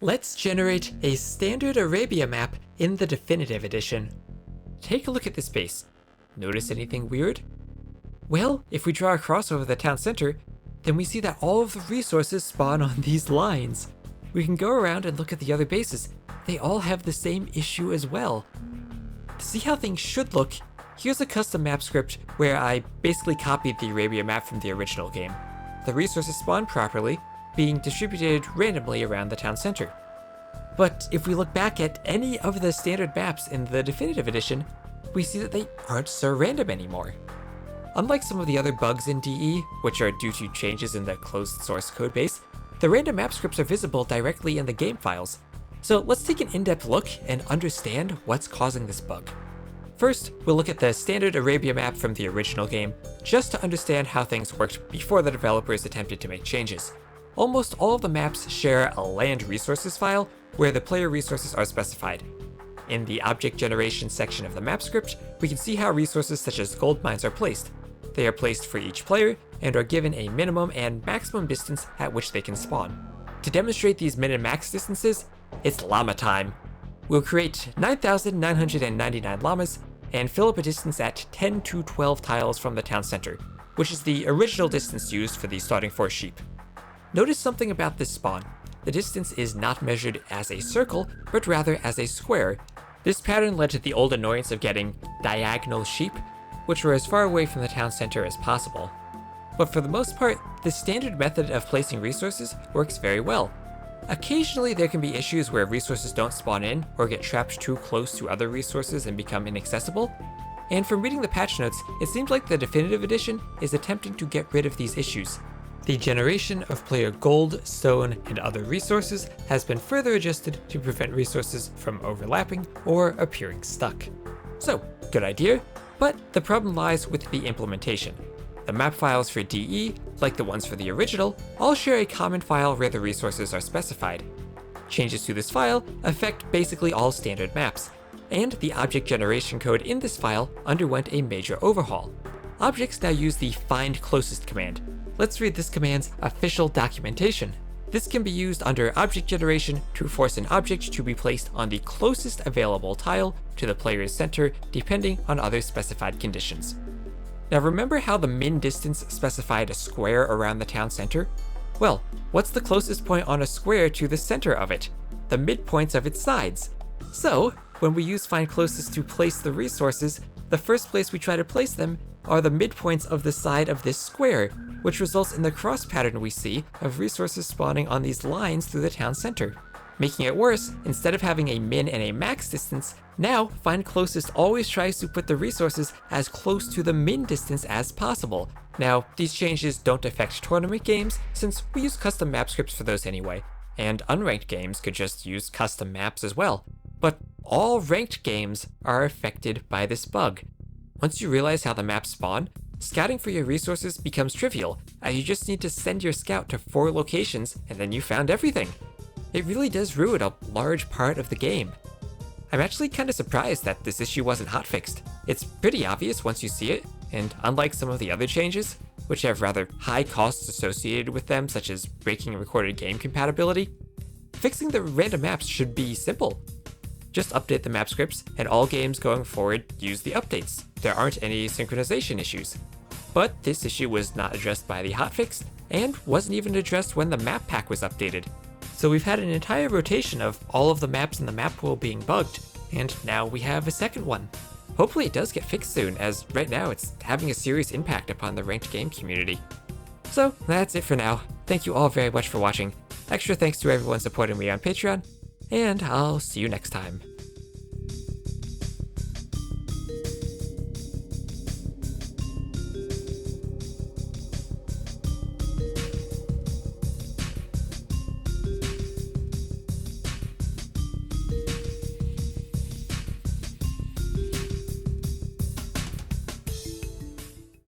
Let's generate a standard Arabia map in the Definitive Edition. Take a look at this base. Notice anything weird? Well, if we draw a cross over the town center, then we see that all of the resources spawn on these lines. We can go around and look at the other bases. They all have the same issue as well. To see how things should look, here's a custom map script where I basically copied the Arabia map from the original game. The resources spawn properly, being distributed randomly around the town center. But if we look back at any of the standard maps in the Definitive Edition, we see that they aren't so random anymore. Unlike some of the other bugs in DE, which are due to changes in the closed source codebase, the random map scripts are visible directly in the game files. So let's take an in-depth look and understand what's causing this bug. First, we'll look at the standard Arabia map from the original game, just to understand how things worked before the developers attempted to make changes. Almost all of the maps share a land resources file where the player resources are specified. In the object generation section of the map script, we can see how resources such as gold mines are placed. They are placed for each player and are given a minimum and maximum distance at which they can spawn. To demonstrate these min and max distances, it's llama time. We'll create 9,999 llamas and fill up a distance at 10 to 12 tiles from the town center, which is the original distance used for the starting 4 sheep. Notice something about this spawn. The distance is not measured as a circle, but rather as a square. This pattern led to the old annoyance of getting diagonal sheep, which were as far away from the town center as possible. But for the most part, the standard method of placing resources works very well. Occasionally there can be issues where resources don't spawn in or get trapped too close to other resources and become inaccessible. And from reading the patch notes, it seems like the Definitive Edition is attempting to get rid of these issues. The generation of player gold, stone, and other resources has been further adjusted to prevent resources from overlapping or appearing stuck. So, good idea, but the problem lies with the implementation. The map files for DE, like the ones for the original, all share a common file where the resources are specified. Changes to this file affect basically all standard maps, and the object generation code in this file underwent a major overhaul. Objects now use the find closest command. Let's read this command's official documentation. This can be used under object generation to force an object to be placed on the closest available tile to the player's center, depending on other specified conditions. Now remember how the min distance specified a square around the town center? Well, what's the closest point on a square to the center of it? The midpoints of its sides. So, when we use find closest to place the resources, the first place we try to place them are the midpoints of the side of this square, which results in the cross pattern we see of resources spawning on these lines through the town center. Making it worse, instead of having a min and a max distance, now find closest always tries to put the resources as close to the min distance as possible. Now, these changes don't affect tournament games, since we use custom map scripts for those anyway, and unranked games could just use custom maps as well. But all ranked games are affected by this bug. Once you realize how the maps spawn, scouting for your resources becomes trivial, as you just need to send your scout to 4 locations and then you found everything. It really does ruin a large part of the game. I'm actually kinda surprised that this issue wasn't hotfixed. It's pretty obvious once you see it, and unlike some of the other changes, which have rather high costs associated with them such as breaking recorded game compatibility, fixing the random maps should be simple. Just update the map scripts, and all games going forward use the updates. There aren't any synchronization issues. But this issue was not addressed by the hotfix, and wasn't even addressed when the map pack was updated. So we've had an entire rotation of all of the maps in the map pool being bugged, and now we have a second one. Hopefully it does get fixed soon, as right now it's having a serious impact upon the ranked game community. So that's it for now. Thank you all very much for watching. Extra thanks to everyone supporting me on Patreon, and I'll see you next time.